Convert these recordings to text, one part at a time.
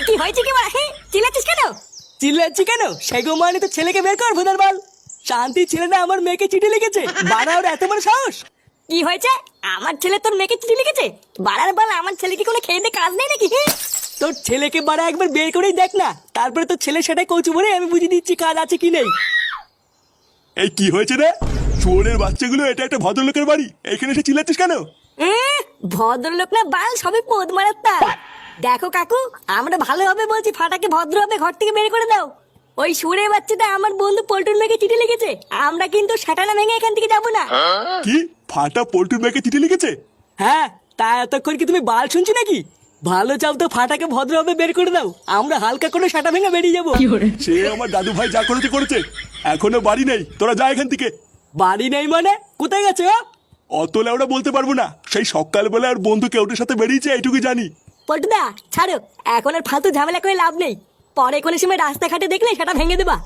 কি হয়েছে কি বল? চিল্লাচ্ছিস কেন? চিল্লাচ্ছি কেন? সেগো মানে তো ছেলেকে বের কর ভোদার বাল। শান্তি ছেলেটা আমার মেয়েকে চিঠি লিখেছে, বাড়া ওর এত বড় সাহস! কি হয়েছে? আমার ছেলে তোর মেয়েকে চিঠি লিখেছে? বাড়ার বাল, আমার ছেলে কি কোনো খেয়ে দিয়ে কাজ নেই নাকি? তোর ছেলেকে বাড়া একবার বের করেই দেখ না, তারপরে তোর ছেলে সেটাই কচু বলে আমি বুঝিয়ে দিচ্ছি কাজ আছে কি নেই। এই কি হয়েছে রে? শুয়োরের বাচ্চাগুলো, এটা একটা ভদ্রলোকের বাড়ি, এখানে এসে চিল্লাচ্ছিস কেন? ভদ্রলোক না বাল, সবে পোদ মারার তাল। দেখো কাকু, আমরা ভালোভাবে বলছি ফাটাকে ভদ্রভাবে ঘর থেকে বের করে দাও। ওই সুরে বাচ্চাটা আমার বন্ধু পল্টুর মেয়েকে চিঠি লিখেছে, আমরা কিন্তু সাটানা ভেঙে এখান থেকে যাবো না। কি? ফাটা পল্টুর মেয়েকে চিঠি লিখেছে? হ্যাঁ, তা এতক্ষণ কি তুমি বাল শুনছি নাকি? ভালো চাও তো ফাটাকে ভদ্রভাবে বের করে দাও, আমরা হালকা করে সাটা ভেঙে বেরিয়ে যাবো। সে আমার দাদু ভাই যা করেছে করেছে, এখনো বাড়ি নেই, তোরা যা এখান থেকে। বাড়ি নেই মানে? কোথায় গেছে ও? অত লেওড়া বলতে পারবো না, সেই সকালবেলা আর বন্ধু কেউটের সাথে বেরিয়েছে এইটুকু জানি। পল্টুদা ছাড়ো, এখন আর ফালতু ঝামেলা করে লাভ নেই। পরে কোনো সময় রাস্তাঘাটে দেখলে সেটা ভেঙে দেবা।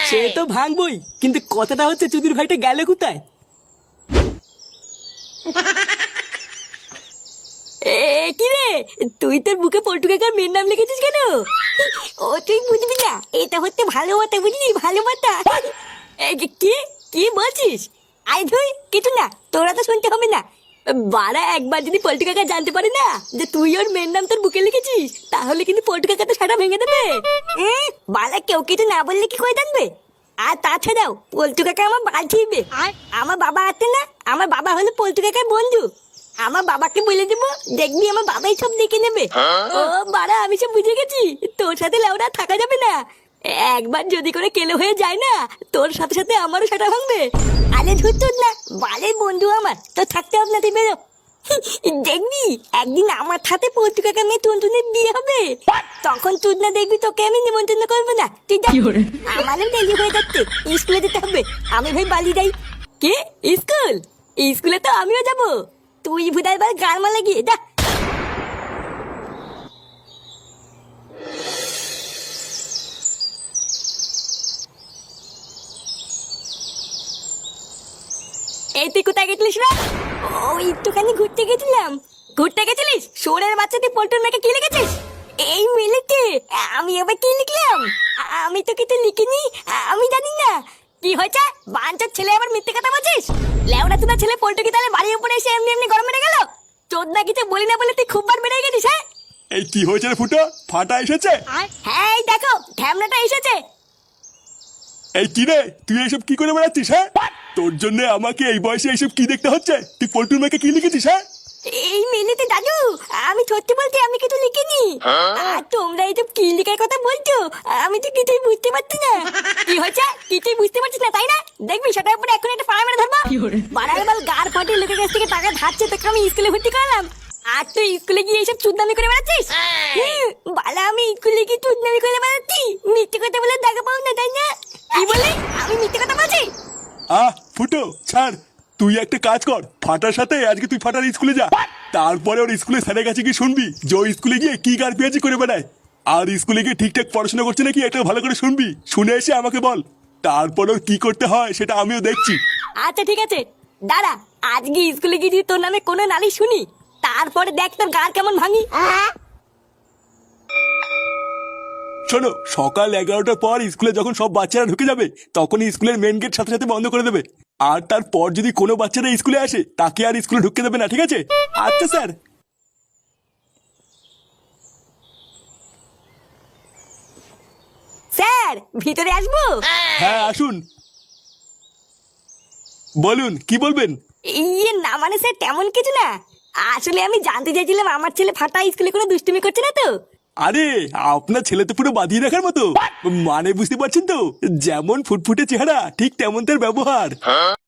সে তো ভাঙবই, কিন্তু কথাটা হচ্ছে চুদির ভাইটা গেলে কোথায়? কি রে, তুই তোর বুকে পল্টু কাকার মেয়ের নাম লিখেছিস কেন? ও তুই বুঝবি না, এটা হচ্ছে ভালো কথা, বুঝলি? ভালো কথা। কি কি বলছিস? আই ধুই কিছু না, তোরা তো শুনতে হবে না। বাড়া, একবার যদি পল্টু কাকা জানতে পারে না যে তুই ওর মেয়ের নাম তোর বুকে লিখেছিস, তাহলে কিন্তু পল্টু কাকা তো সাটা ভেঙে দেবে। বাড়া, কেউ কিছু না বললে কি করে জানবে? আর তাছাড়াও পল্টু কাকা আমার বাল ছিড়বে। আমার বাবা আছে না, আমার বাবা হলো পল্টু কাকার বন্ধু। আমার বাবাকে বলে দেবো, দেখবি আমার বাবাই সব দেখে নেবে। ও বাড়া, আমি সব বুঝে গেছি, তোর সাথে লাউডা থাকা যাবে না। একবার যদি করে কেলো হয়ে যায় না, তোর সাথে সাথে আমারও সেটা ভাঙবে। আরে ধুর না, বালের বন্ধু আমার, তো থাকতে হবে না, তুই বেরো। দেখবি একদিন আমার সাথে পল্টু কাকা মেয়ে টুনটুনের বিয়ে হবে, তখন তুই না দেখবি তোকে আমি নিমন্ত্রণ করবো না। তুই যা, আমারও দেরি হয়ে যাচ্ছে, স্কুলে যেতে হবে। আমি ভাই বালি যাই। কে? স্কুল? স্কুলে তো আমিও যাবো। তুই ভুদার বার গান মালা গিয়ে যা। এই তুই কোথায় গেছিলিস রে? ও, একটুখানি ঘুরতে গেছিলাম। ঘুরতে গেছিলিস? সোরের বাচ্চা, তুই পল্টুর মেয়েকে কি লিখেছিস? এই মিলিতে আমি আবার কি লিখলাম? আমি তো কিছু লিখিনি, আমি জানি না। কি হয়েছে? বাঞ্চার ছেলে আবার মিথ্যে কথা বলছিস? লেওড়া তুই ছেলে পল্টু কি তাহলে বাড়ির উপরে এসে এমনি এমনি গরম মেরে গেল? চোদনা কিছু বলি না বলে তুই খুব বার বেড়ে গেছিস। হ্যাঁ, এই কি হয়েছে রে ফুটো? ফাটা এসেছে? হ্যাঁ, এই দেখো ঢ্যামনাটা এসেছে। এই কি রে, তুই এইসব কি করে বেড়াচ্ছিস? হ্যাঁ, তোর জন্য আমাকে এই বয়সে এইসব কি দেখতে হচ্ছে? তুই পল্টুর মেয়েকে কি লিখেছিস? হ্যাঁ, এই মিলিতে দাদু, আমি সত্যি বলতে আমি কিছু লিখিনি। আর তোমরা এইসব কি লিখার কথা বলছো, আমি তো কিছুই বুঝতে পারছি না। কি হয়েছে? কিছুই বুঝতে পারছিস না, তাই না? দেখবি সেটার উপরে এখন একটা পাড়া মেরে ধরবো। বাড়ার বাল, গার ফাটে লোকের কাছ থেকে টাকা ধারছে, তোকে আমি স্কুলে ভর্তি করালাম, আর তুই স্কুলে গিয়ে এইসব চুদনামি করে বেড়াচ্ছিস। বালা, আমি স্কুলে গিয়ে চুদনামি করে বেড়াচ্ছি? মিথ্যে কথা বলে দেখা পাও না, তাই না? কি বলে আমি মিথ্যে কথা বলছি? ফুটো ছাড়, তুই একটা কাজ কর, ফাটার সাথে আজকে তুই ফাটার স্কুলে যা, তারপরে ওর স্কুলে স্যারের কাছে গিয়ে শুনবি যে ওই স্কুলে গিয়ে কি গার পেঁয়াজি করে বেড়ায়, আর স্কুলে গিয়ে ঠিকঠাক পড়াশোনা করছে নাকি এটা ভালো করে শুনবি, শুনে এসে আমাকে বল, তারপর ওর কি করতে হয় সেটা আমিও দেখছি। আচ্ছা ঠিক আছে, দাঁড়া, আজকে স্কুলে গিয়ে যদি তোর নামে কোনো নালিশ শুনি, তারপরে দেখ তোর গার কেমন ভাঙি। শোনো, সকাল 11টার পর স্কুলে যখন সব বাচ্চারা ঢুকে যাবে, তখন স্কুলের মেন গেট সাথে সাথে বন্ধ করে দেবে, আর তারপর যদি কোনো বাচ্চারা স্কুলে আসে তাকে আর স্কুলে ঢুকতে দেবে না, ঠিক আছে? আচ্ছা স্যার। স্যার, ভিতরে আসবো? হ্যাঁ আসুন, বলুন কি বলবেন? ইয়ে না, মানে স্যার তেমন কিছু না, আসলে আমি জানতে চাইছিলাম আমার ছেলে ফাটা স্কুলে কোনো দুষ্টুমি করছে না তো। আরে আপনার ছেলে তো পুরো বাঁধিয়ে রাখার মতো, মানে বুঝতে পারছেন তো, যেমন ফুটফুটে চেহারা ঠিক তেমন তার ব্যবহার।